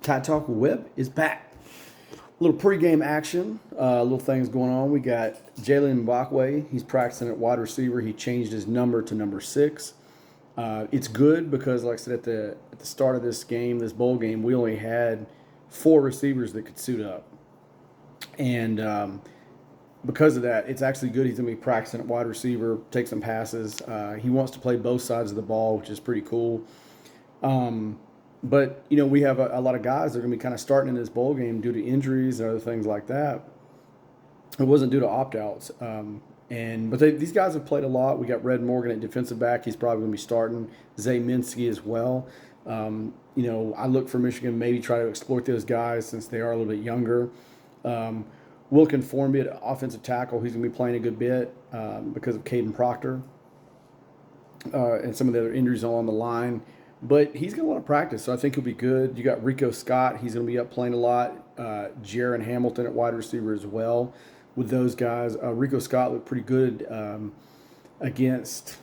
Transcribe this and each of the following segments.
Tide Talk Web is back. A little pregame action, little things going on. We got Jalen Mbakwe. He's practicing at wide receiver. He changed his number to number 6. It's good because, like I said, at the start of this game, this bowl game, we only had 4 receivers that could suit up, and because of that, it's actually good. He's going to be practicing at wide receiver, take some passes. He wants to play both sides of the ball, which is pretty cool. But, we have a lot of guys that are going to be kind of starting in this bowl game due to injuries and other things like that. It wasn't due to opt-outs. But these guys have played a lot. We got Red Morgan at defensive back. He's probably going to be starting. Zay Minsky as well. I look for Michigan maybe try to exploit those guys since they are a little bit younger. Wilkin Formby at offensive tackle. He's going to be playing a good bit because of Caden Proctor and some of the other injuries along the line. But he's got a lot of practice, so I think he'll be good. You got Rico Scott. He's going to be up playing a lot. Jaron Hamilton at wide receiver as well with those guys. Rico Scott looked pretty good against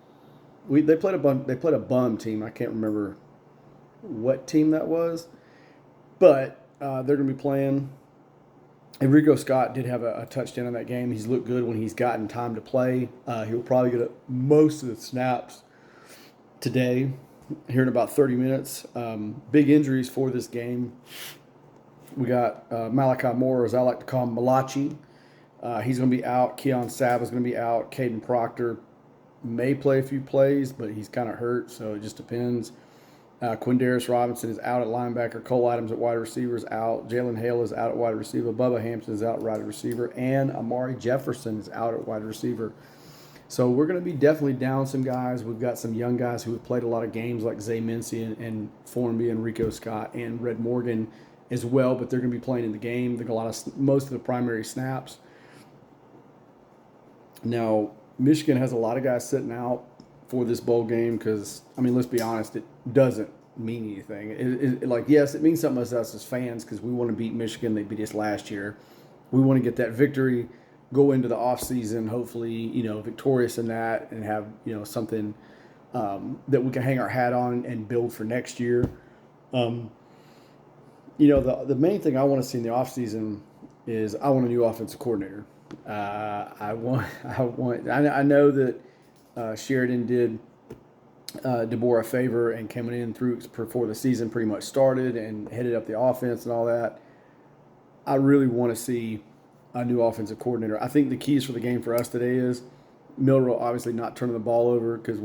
– they played a bum team. I can't remember what team that was. But they're going to be playing – and Rico Scott did have a touchdown in that game. He's looked good when he's gotten time to play. He'll probably get most of the snaps today, here in about 30 minutes. Big injuries for this game. We got Malachi Moore, as I like to call him, Malachi. He's going to be out. Keon Sabb is going to be out. Caden Proctor may play a few plays, but he's kind of hurt, so it just depends. Quindarius Robinson is out at linebacker. Cole Adams at wide receiver is out. Jalen Hale is out at wide receiver. Bubba Hampton is out at wide receiver. And Amari Jefferson is out at wide receiver. So we're going to be definitely down some guys. We've got some young guys who have played a lot of games like Zay Minsky and Formby and Rico Scott and Red Morgan as well, but they're going to be playing in the game. They're going to most of the primary snaps. Now, Michigan has a lot of guys sitting out for this bowl game because, let's be honest, it doesn't mean anything. Yes, it means something to us as fans because we want to beat Michigan. They beat us last year. We want to get that victory, go into the offseason, hopefully, victorious in that and have, something that we can hang our hat on and build for next year. The main thing I want to see in the offseason is I want a new offensive coordinator. I know that Sheridan did DeBoer a favor and coming in through before the season pretty much started and headed up the offense and all that. I really want to see a new offensive coordinator. I think the keys for the game for us today is Milroe obviously not turning the ball over because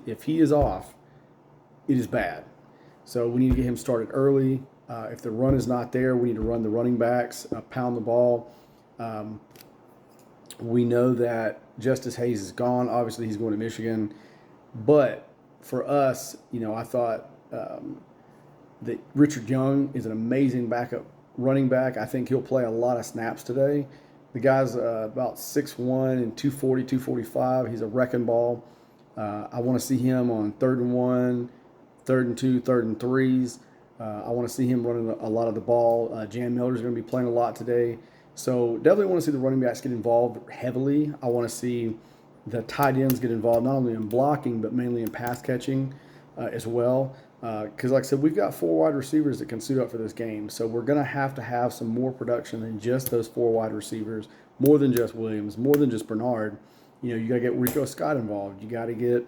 if he is off, it is bad. So we need to get him started early. If the run is not there, we need to run the running backs, pound the ball. We know that Justice Hayes is gone. Obviously, he's going to Michigan. But for us, I thought that Richard Young is an amazing backup running back. I think he'll play a lot of snaps today. The guy's about 6'1" and 240, 245. He's a wrecking ball. I want to see him on 3rd and 1, 3rd and 2, 3rd and 3s. I want to see him running a lot of the ball. Jan Miller's going to be playing a lot today. So definitely want to see the running backs get involved heavily. I want to see the tight ends get involved not only in blocking but mainly in pass catching as well. Because like I said, we've got 4 wide receivers that can suit up for this game. So we're going to have some more production than just those 4 wide receivers, more than just Williams, more than just Bernard. You got to get Rico Scott involved. You got to get,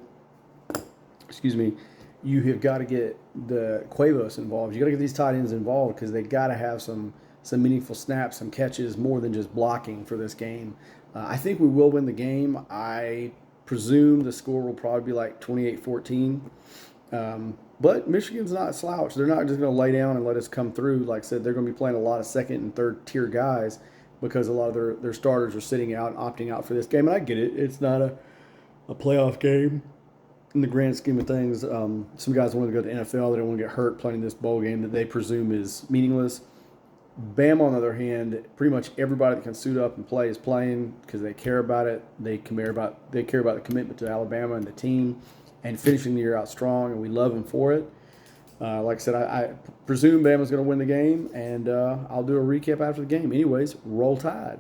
you have got to get the Cuevas involved. You got to get these tight ends involved because they got to have some meaningful snaps, some catches, more than just blocking for this game. I think we will win the game. I presume the score will probably be like 28-14. But Michigan's not slouched. They're not just going to lay down and let us come through. Like I said, they're going to be playing a lot of 2nd and 3rd tier guys because a lot of their starters are sitting out and opting out for this game. And I get it. It's not a playoff game in the grand scheme of things. Some guys want to go to the NFL. They don't want to get hurt playing this bowl game that they presume is meaningless. Bama, on the other hand, pretty much everybody that can suit up and play is playing because they care about it. They care about the commitment to Alabama and the team and finishing the year out strong, and we love them for it. Like I said, I presume Bama's going to win the game, and I'll do a recap after the game. Anyways, roll Tide.